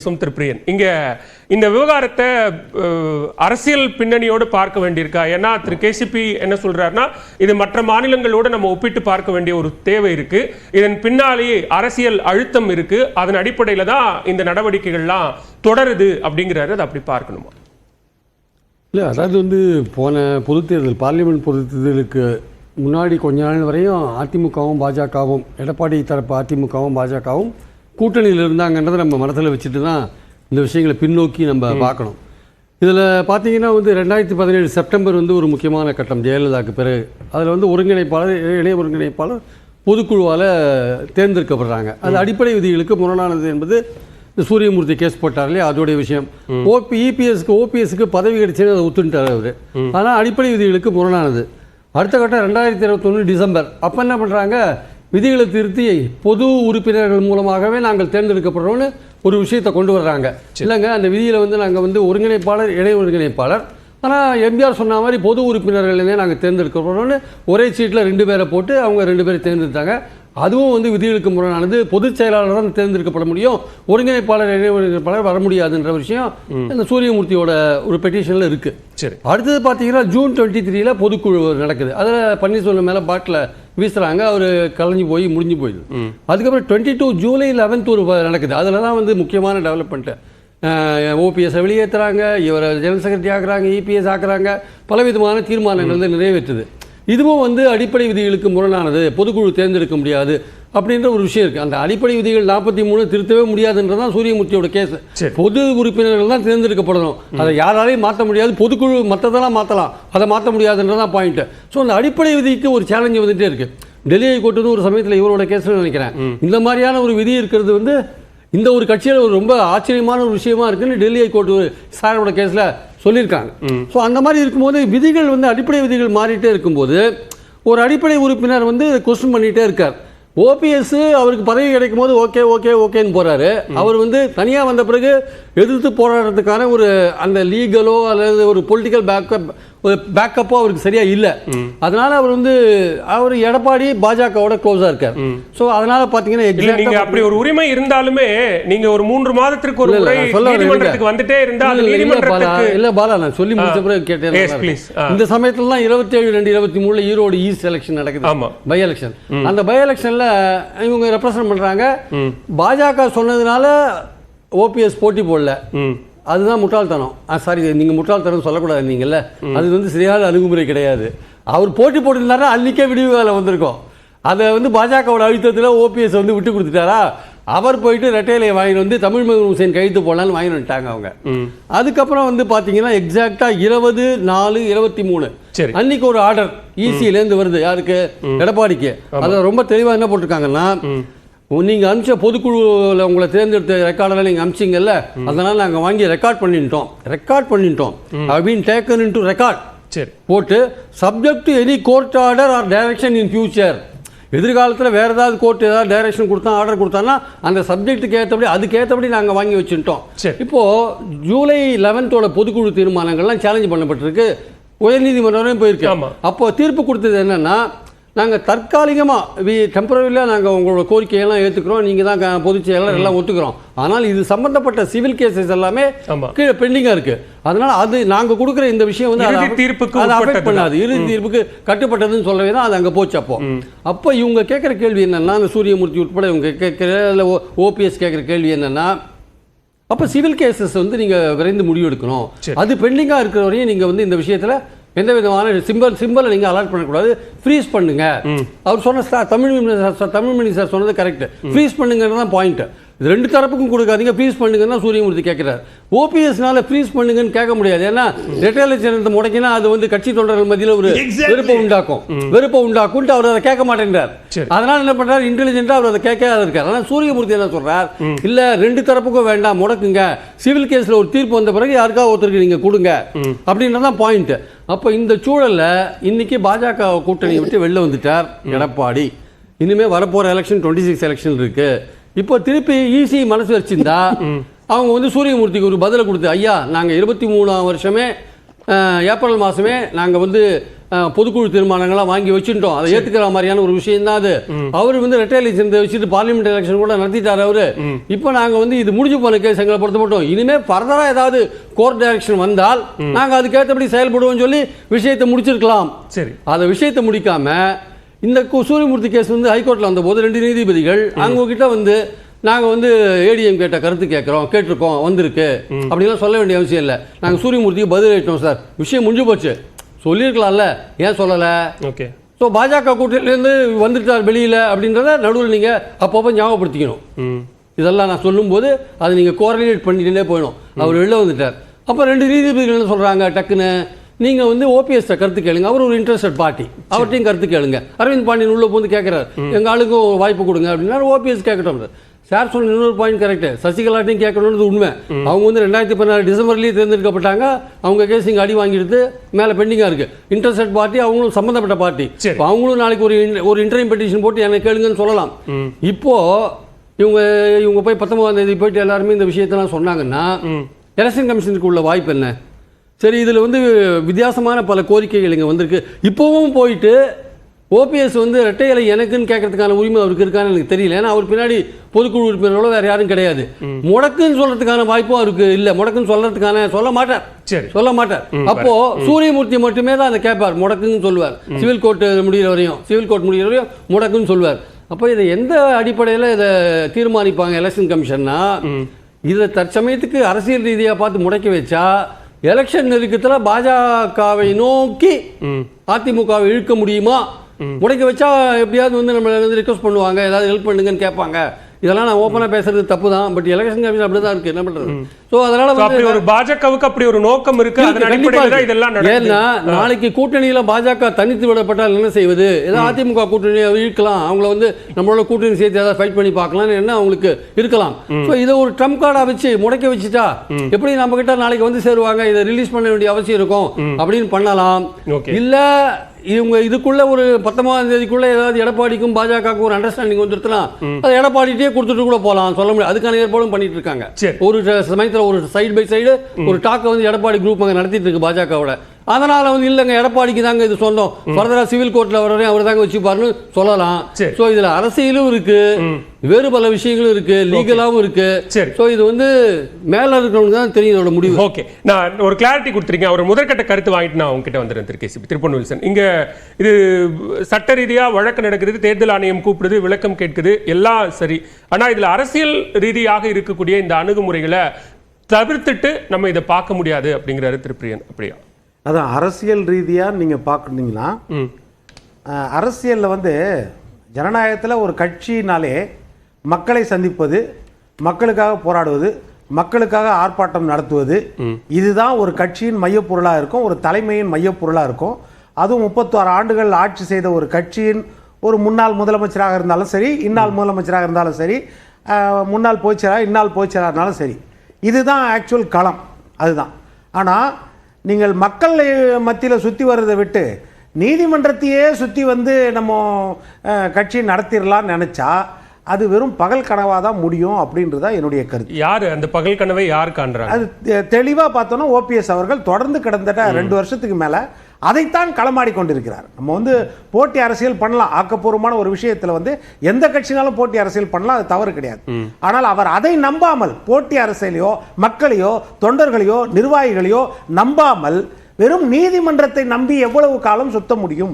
திருப்பிரியன் இங்க இந்த விவகாரத்தை அரசியல் பின்னணியோடு பார்க்க வேண்டியிருக்கா? ஏன்னா திரு கேசிபி என்ன சொல்றாருன்னா, இது மற்ற மாநிலங்களோடு நம்ம ஒப்பிட்டு பார்க்க வேண்டிய ஒரு தேவை இருக்கு, இதன் பின்னாலே அரசியல் அழுத்தம் இருக்கு, அதன் அடிப்படையில தான் இந்த நடவடிக்கைகள்லாம் தொடருது அப்படிங்கிறாரு. அதை அப்படி பார்க்கணுமா? இல்லை, அதாவது போன பொதுத் தேர்தல், பார்லிமெண்ட் பொதுத் தேர்தலுக்கு முன்னாடி கொஞ்ச நாள் வரையும் அதிமுகவும் பாஜகவும், எடப்பாடி தரப்பு அதிமுகவும் பாஜகவும் கூட்டணியில் இருந்தாங்கன்றதை நம்ம மனசில் வச்சுட்டு தான் இந்த விஷயங்களை பின்னோக்கி நம்ம பார்க்கணும். இதில் பார்த்தீங்கன்னா 2017 செப்டம்பர் ஒரு முக்கியமான கட்டம் ஜெயலலிதாவுக்கு பிறகு. அதில் ஒருங்கிணைப்பாளர், இணை ஒருங்கிணைப்பாளர் பொதுக்குழுவால் தேர்ந்தெடுக்கப்படுறாங்க. அது அடிப்படை விதிகளுக்கு முரணானது என்பது இந்த சூரியமூர்த்தி கேஸ் போட்டார் இல்லையா, அதோடைய விஷயம். ஓபிஎஸ்க்கு பதவி கிடைச்சேன்னு அதை ஒத்துட்டார் அவர். ஆனால் அடிப்படை விதிகளுக்கு முரணானது. அடுத்த கட்டம் 2021 டிசம்பர். அப்போ என்ன பண்ணுறாங்க, விதிகளை திருத்தி பொது உறுப்பினர்கள் மூலமாகவே நாங்கள் தேர்ந்தெடுக்கப்படுறோன்னு ஒரு விஷயத்தை கொண்டு வர்றாங்க. இல்லைங்க, அந்த விதியில் நாங்கள் ஒருங்கிணைப்பாளர், இணை ஒருங்கிணைப்பாளர், ஆனால் எம்ஜிஆர் சொன்ன மாதிரி பொது உறுப்பினர்களே நாங்கள் தேர்ந்தெடுக்கப்படுறோன்னு ஒரே சீட்டில் 2 பேரை போட்டு அவங்க 2 பேரை தேர்ந்தெடுத்தாங்க. அதுவும் விதிகளுக்கு முரணானது. பொதுச் செயலாளர் தான் தேர்ந்தெடுக்கப்பட முடியும், ஒருங்கிணைப்பாளர், இணை ஒருங்கிணைப்பாளர் வர முடியாதுன்ற விஷயம் இந்த சூரியமூர்த்தியோட ஒரு பெட்டிஷனில் இருக்குது. சரி, அடுத்தது பார்த்தீங்கன்னா ஜூன் 23 பொதுக்குழு நடக்குது. அதில் பன்னீர்செல்வம் மேலே பாட்டில் வீசுகிறாங்க, அவர் கலைஞ்சு போய் முடிஞ்சு போயிடுது. அதுக்கப்புறம் 22 ஜூலை 11 ஒரு நடக்குது. அதில் தான் முக்கியமான டெவலப்மெண்ட்டு. ஓபிஎஸ்ஸை வெளியேற்றுறாங்க, இவரை ஜெனரல் செக்ரட்டரி ஆக்குறாங்க, இபிஎஸ் ஆக்குறாங்க, பலவிதமான தீர்மானங்கள் நிறைவேற்றுது. இதுவும் அடிப்படை விதிகளுக்கு முரணானது, பொதுக்குழு தேர்ந்தெடுக்க முடியாது அப்படின்ற ஒரு விஷயம் இருக்குது. அந்த அடிப்படை விதிகள் 43 திருத்தவே முடியாதுன்றதான் சூரியமூர்த்தியோட கேஸ். பொது உறுப்பினர்கள் தான் தேர்ந்தெடுக்கப்படணும், அதை யாராலையும் மாற்ற முடியாது. பொதுக்குழு மற்றதெல்லாம் மாற்றலாம், அதை மாற்ற முடியாதுன்றதான் பாயிண்ட். ஸோ அந்த அடிப்படை விதிக்கு ஒரு சேலஞ்சு வந்துகிட்டே இருக்குது. டெல்லி ஹைகோர்ட்டு ஒரு சமயத்தில் இவரோட கேஸில் நினைக்கிறேன் இந்த மாதிரியான ஒரு விதி இருக்கிறது இந்த ஒரு கட்சியில் ஒரு ரொம்ப ஆச்சரியமான ஒரு விஷயமா இருக்குன்னு டெல்லி ஹைகோர்ட் சாரோட கேஸில் சொல்லியிருக்காங்க. ஸோ அந்த மாதிரி இருக்கும்போது விதிகள் அடிப்படை விதிகள் மாறிட்டே இருக்கும்போது ஒரு அடிப்படை உறுப்பினர் கொஸ்டின் பண்ணிகிட்டே இருக்கார். ஓபிஎஸ் அவருக்கு பதவி கிடைக்கும் போது ஓகே ஓகே ஓகேன்னு போகிறாரு. அவர் தனியாக வந்த பிறகு எதிர்த்து போராடுறதுக்கான ஒரு அந்த லீகலோ அல்லது ஒரு பொலிட்டிக்கல் பேக்கப்போ அவருக்கு சரியா இல்லை. அதனால அவர் எடப்பாடி பாஜகவோட க்ளோஸாக இருக்கார். ஸோ அதனால பார்த்தீங்கன்னா அப்படி ஒரு உரிமை இருந்தாலுமே நீங்க ஒரு 3 மாதத்திற்கு ஒரு முறை நீதிமன்றத்துக்கு வந்துட்டே இருந்தா இல்ல பாலா, நான் சொல்லி முடிச்ச பிறகு கேட்டேன். இந்த சமயத்துல தான் 27/2/23 ஈரோடு ஈஸ்ட் எலெக்ஷன் நடக்குது, பை எலெக்ஷன். அந்த பை எலெக்ஷன்ல இவங்க ரெப்ரசன்ட் பண்றாங்க. பாஜக சொன்னதுனால ஓபிஎஸ் போட்டி போடல, அதுதான் முட்டாள்தனம். சாரி, நீங்கள் முட்டாள்தனம் சொல்லக்கூடாது நீங்கள்ல, அது சரியான அணுகுமுறை கிடையாது. அவர் போட்டி போட்டிருந்தாரா அன்றைக்கே விடிவு வேலை வந்திருக்கும். அதை பாஜகவோட அழுத்தத்தில் ஓபிஎஸ் விட்டு கொடுத்துட்டாரா, அவர் போயிட்டு ரெட்டையிலையை வாங்கிட்டு தமிழ் மகன் ஹுசேன் கைது போடலான்னு வாங்கி வந்துட்டாங்க அவங்க. அதுக்கப்புறம் பார்த்தீங்கன்னா எக்ஸாக்டாக 20/4/23 அன்னைக்கு ஒரு ஆர்டர் இசியிலேருந்து வருது. யாருக்கு? எடப்பாடிக்கு. அதில் ரொம்ப தெளிவாக என்ன போட்டிருக்காங்கன்னா, நீங்கள் அனுப்பிச்ச பொதுக்குழுவில் உங்களை தேர்ந்தெடுத்த ரெக்கார்டெல்லாம் நீங்கள் அனுப்பிச்சிங்கல்ல, அதனால் நாங்கள் வாங்கி ரெக்கார்ட் பண்ணிட்டோம் அப்படின்னு டேக்கன் இன்டு ரெக்கார்ட் போட்டு subject to any court order or direction in future. எதிர்காலத்தில் வேறு ஏதாவது கோர்ட் ஏதாவது டைரக்ஷன் கொடுத்தா, ஆர்டர் கொடுத்தாங்கன்னா அந்த சப்ஜெக்ட்டுக்கு ஏற்றபடி அதுக்கேற்றபடி நாங்கள் வாங்கி வச்சுட்டோம். இப்போது ஜூலை 11 பொதுக்குழு தீர்மானங்கள்லாம் சேலஞ்ச் பண்ணப்பட்டிருக்கு, உயர்நீதிமன்றம் போயிருக்கு. அப்போ தீர்ப்பு கொடுத்தது என்னன்னா, நாங்கள் தற்காலிகமாக டெம்பரரியாக நாங்கள் உங்களோட கோரிக்கையெல்லாம் ஏற்றுக்கிறோம், நீங்கள் தான் பொதுச் செயலாளர் எல்லாம் ஒத்துக்கிறோம், ஆனால் இது சம்பந்தப்பட்ட சிவில் கேசஸ் எல்லாமே கீழே பெண்டிங்காக இருக்குது. அதனால் அது நாங்கள் கொடுக்குற இந்த விஷயம் தீர்ப்புக்கு அதை அஃபெக்ட் பண்ணாது, இறுதி தீர்ப்புக்கு கட்டுப்பட்டதுன்னு சொல்லவே தான் அது அங்கே போச்சு. அப்போ இவங்க கேட்குற கேள்வி என்னென்னா, அந்த சூரியமூர்த்தி உட்பட இவங்க கேட்குற இல்லை ஓபிஎஸ் கேட்குற கேள்வி என்னென்னா, அப்போ சிவில் கேசஸ் நீங்கள் விரைந்து முடிவெடுக்கணும், அது பெண்டிங்காக இருக்கிற வரையும் நீங்கள் இந்த விஷயத்தில் எந்த விதமான சிம்பிளை நீங்கள் அலாட் பண்ணக்கூடாது, ஃப்ரீஸ் பண்ணுங்க. அவர் சொன்ன தமிழ் மினிஸ்டர் சொன்னது கரெக்ட், ஃப்ரீஸ் பண்ணுங்கிறது தான் பாயிண்ட். இது 2 தரப்புக்கும் கொடுக்காதீங்க, ஃப்ரீஸ் பண்ணுங்கன்னா சூரியமூர்த்தி கேட்குறாரு. ஓபிஎஸ்னால ஃப்ரீஸ் பண்ணுங்கன்னு கேட்க முடியாது, ஏன்னா ரெட்டையில முடக்கினா அது கட்சி தொண்டர்கள் மத்தியில் ஒரு வெறுப்பை உண்டாக்கும் அவர் அதை கேட்க மாட்டேங்கிறார். அதனால என்ன பண்றாரு, இன்டெலிஜென்ட்டா அவர் அதை கேட்காத இருக்கார். ஆனால் சூரியமூர்த்தி என்ன சொல்றார், இல்ல 2 தரப்புக்கும் வேண்டாம், முடக்குங்க, சிவில் கேஸ்ல ஒரு தீர்ப்பு வந்த பிறகு யாருக்காவது ஒருத்தருக்கு நீங்க கொடுங்க அப்படின்றதான் பாயிண்ட். அப்போ இந்த சூழல்ல இன்னைக்கு பாஜக கூட்டணியை விட்டு வெளில வந்துட்டார் எடப்பாடி. இனிமே வரப்போற எலெக்ஷன் 26 எலெக்ஷன் இருக்கு. இப்போ திருப்பி ஈசி மனசு வச்சிருந்தா அவங்க சூரியமூர்த்திக்கு ஒரு பதிலை கொடுத்து, ஐயா நாங்கள் 23ஆம் வருஷமே ஏப்ரல் மாதமே நாங்கள் பொதுக்குழு தீர்மானங்கள்லாம் வாங்கி வச்சுட்டோம், அதை ஏத்துக்கிற மாதிரியான ஒரு விஷயம் தான் அது. அவர் வந்து ரெட்டை எலெக்ஷன் வச்சுட்டு பார்லிமெண்ட் எலெக்ஷன் கூட நடத்திட்டாரு அவரு. இப்போ நாங்க வந்து இது முடிஞ்சு போன கேஸ் எங்களை பொறுத்த மட்டும் இனிமே ஃபர்தரா ஏதாவது கோர்ட் டைரக்ஷன் வந்தால் நாங்க அதுக்கேற்றபடி செயல்படுவோம் சொல்லி விஷயத்தை முடிச்சிருக்கலாம். சரி, அதை விஷயத்தை முடிக்காம இந்த சூரியமூர்த்தி கேஸ் வந்து ஹைகோர்ட்ல வந்த போது 2 நீதிபதிகள் அவங்க கிட்ட வந்து நாங்க வந்து ஏடிஎம் கேட்ட கருத்து கேட்டிருக்கோம் வந்திருக்கு அப்படிலாம் சொல்ல வேண்டிய அவசியம் இல்லை, நாங்க சூரியமூர்த்திக்கு பதில் அளித்தோம் சார், விஷயம் முடிஞ்சு போச்சு சொல்லியிருக்கலாம்ல, ஏன் சொல்லலை? ஓகே. ஸோ பாஜக கூட்டணியிலேருந்து வந்துட்டார் வெளியில அப்படின்றத நடுவில் நீங்க அப்பப்போ ஞாபகப்படுத்திக்கணும். இதெல்லாம் நான் சொல்லும்போது அதை நீங்க கோஆர்டினேட் பண்ணிட்டே போயிடும். அவர் வெளில வந்துட்டார். அப்போ 2 நீதிபதிகள் என்ன சொல்றாங்க, டக்குன்னு நீங்க வந்து ஓபிஎஸ் கருத்து கேளுங்க, அவர் ஒரு இன்ட்ரெஸ்டட் பார்ட்டி, அவர்கிட்டையும் கருத்து கேளுங்க. அரவிந்த் பாண்டியன் உள்ள போந்து கேட்கிறார், எங்க ஆளுக்கும் ஒரு வாய்ப்பு கொடுங்க அப்படின்னா ஓபிஎஸ் கேட்கட்டும். சார் சொன்ன இன்னொரு பாயிண்ட் கரெக்ட், சசிகலாட்டையும் கேட்கணும்னு உண்மை. அவங்க வந்து 2016 டிசம்பர்லேயே தேர்ந்தெடுக்கப்பட்டாங்க, அவங்க கேஸ் இங்கே அடி வாங்கிடுது, மேலே பெண்டிங்காக இருக்கு. இன்ட்ரெஸ்டட் பார்ட்டி, அவங்களும் சம்மந்தப்பட்ட பார்ட்டி, அவங்களும் நாளைக்கு ஒரு இன்டர்வியூ பெட்டிஷன் போட்டு எனக்கு கேளுங்கன்னு சொல்லலாம். இப்போ இவங்க போய் 19ஆம் தேதி போயிட்டு எல்லாருமே இந்த விஷயத்தெல்லாம் சொன்னாங்கன்னா எலெக்ஷன் கமிஷனுக்கு உள்ள வாய்ப்பு என்ன? சரி, இதில் வந்து வித்தியாசமான பல கோரிக்கைகள் இங்கே வந்திருக்கு. இப்போவும் போயிட்டு ஓபிஎஸ் வந்து ரெட்டை இலை எனக்குன்னு கேட்கறதுக்கான உரிமை அவருக்கு இருக்கான்னு எனக்கு தெரியல. ஏன்னா அவர் பின்னாடி பொதுக்குழு உறுப்பினர்களோ வேற யாரும் கிடையாது. முடக்குன்னு சொல்றதுக்கான வாய்ப்பும் அவருக்கு இல்லை, முடக்குன்னு சொல்ல மாட்டார். அப்போ சூரியமூர்த்தி மட்டுமே தான் அதை கேட்பார், முடக்குன்னு சொல்லுவார். சிவில் கோர்ட் முடிகிற வரையும் முடக்குன்னு சொல்லுவார். அப்போ இதை எந்த அடிப்படையில் இதை தீர்மானிப்பாங்க எலெக்ஷன் கமிஷன்னா? இதை தற்சமயத்துக்கு அரசியல் ரீதியாக பார்த்து முடக்கி வச்சா எலெக்ஷன் நெருக்கத்தில் பாஜகவை நோக்கி அதிமுகவை இழுக்க முடியுமா? முடக்கி வச்சா எப்படியாவது வந்து நம்ம ரிக்வஸ்ட் பண்ணுவாங்க, ஏதாவது ஹெல்ப் பண்ணுங்கன்னு கேட்பாங்க. இதெல்லாம் நான் ஓப்பனா பேசுறது தப்பு தான், பட் எலெக்ஷன் கமிஷன் அப்படிதான் இருக்கு, என்ன பண்றது? சோ அதனால வந்து ஒரு பாஜகவுக்கு அப்படி ஒரு நோக்கம் இருக்கு, அதன் அடிப்படையில் தான் இதெல்லாம் நடக்குது. ஏன்னா நாளைக்கு கூட்டணியில பாஜக தனித்து விடப்பட்டால் என்ன செய்வது? ஏதாவது அதிமுக கூட்டணியை இழுக்கலாம், அவங்கள வந்து நம்மளோட கூட்டணி சேர்த்து ஏதாவது ஃபைட் பண்ணி பார்க்கலாம் என்ன அவங்களுக்கு இருக்கலாம். சோ இதை ஒரு ட்ரம்ப் கார்டா வச்சு முடக்கி வச்சுட்டா எப்படி நம்ம கிட்ட நாளைக்கு வந்து சேருவாங்க, இதை ரிலீஸ் பண்ண வேண்டிய அவசியம் இருக்கும் அப்படின்னு பண்ணலாம். இல்ல இவங்க இதுக்குள்ள ஒரு 19ஆம் தேதிக்குள்ள ஏதாவது எடப்பாடிக்கும் பாஜகவுக்கும் ஒரு அண்டர்ஸ்டாண்டிங் வந்துருச்சுன்னா அது எடப்பாடிட்டே கொடுத்துட்டு கூட போகலாம், சொல்ல முடியாது. அதுக்கான ஏற்பாடும் பண்ணிட்டு இருக்காங்க. ஒரு சமயத்தில் ஒரு சைடு பை சைடு ஒரு டாக்கை வந்து எடப்பாடி குரூப் அங்கே நடத்திட்டு இருக்கு பாஜகவோட. அதனால வந்து இல்லைங்க எடப்பாடிக்கு தாங்க இது சொந்தம், ஃபர்தரா சிவில் கோர்ட்ல வரையும் அவர் தாங்க வச்சுப்பாருன்னு சொல்லலாம். சோ இதுல அரசியலும் இருக்கு, வேறு பல விஷயங்களும் இருக்கு, லீகலாவும் இருக்கு. சோ இது வந்து மேல இருக்கிறவங்க தான் தெரியும் இதோட முடிவு. ஓகே, நான் ஒரு கிளாரிட்டி கொடுத்துருக்கேன். ஒரு முதற்கட்ட கருத்து வாங்கிட்டு நான் உங்ககிட்ட வந்துடுறேன். திருப்பன் வில்சன், இங்க இது சட்ட ரீதியா வழக்கு நடக்கிறது, தேர்தல் ஆணையம் கூப்பிடுது, விளக்கம் கேட்குது, எல்லாம் சரி. ஆனா இதுல அரசியல் ரீதியாக இருக்கக்கூடிய இந்த அணுகுமுறைகளை தவிர்த்துட்டு நம்ம இதை பார்க்க முடியாது அப்படிங்கிறாரு திருப்பிரியன். அப்படியா? அதான் அரசியல் ரீதியாக நீங்கள் பார்க்குறீங்கன்னா, அரசியலில் வந்து ஜனநாயகத்தில் ஒரு கட்சினாலே மக்களை சந்திப்பது, மக்களுக்காக போராடுவது, மக்களுக்காக ஆர்ப்பாட்டம் நடத்துவது, இதுதான் ஒரு கட்சியின் மையப்பொருளாக இருக்கும், ஒரு தலைமையின் மையப்பொருளாக இருக்கும். அதுவும் 36 ஆண்டுகள் ஆட்சி செய்த ஒரு கட்சியின் ஒரு முன்னாள் முதலமைச்சராக இருந்தாலும் சரி, இந்நாள் முதலமைச்சராக இருந்தாலும் சரி, முன்னாள் பொதுச்செயலாளர் இந்நாள் பொதுச்செயலாளர் இருந்தாலும் சரி, இதுதான் ஆக்சுவல் களம். அதுதான். ஆனால் நீங்கள் மக்கள் மத்தியில் சுற்றி வர்றதை விட்டு நீதிமன்றத்தையே சுற்றி வந்து நம்ம கட்சி நடத்திடலாம்னு நினச்சா அது வெறும் பகல் கனவாக தான் முடியும் அப்படின்றதான் என்னுடைய கருத்து. யார் அந்த பகல் கனவை யார் காண்றாங்க? அது தெளிவாக பார்த்தோன்னா ஓபிஎஸ் அவர்கள் தொடர்ந்து கிட்டத்தட்ட 2 வருஷத்துக்கு மேலே அதைத்தான் களமாடி கொண்டிருக்கிறார். நம்ம வந்து போட்டி அரசியல் பண்ணலாம், ஆக்கப்பூர்வமான ஒரு விஷயத்தில் வந்து எந்த கட்சினாலும் போட்டி அரசியல் பண்ணலாம், அது தவறு கிடையாது. ஆனால் அவர் அதை நம்பாமல், போட்டி அரசியலையோ மக்களையோ தொண்டர்களையோ நிர்வாகிகளையோ நம்பாமல் வெறும் நீதிமன்றத்தை நம்பி எவ்வளவு காலம் சுத்த முடியும்?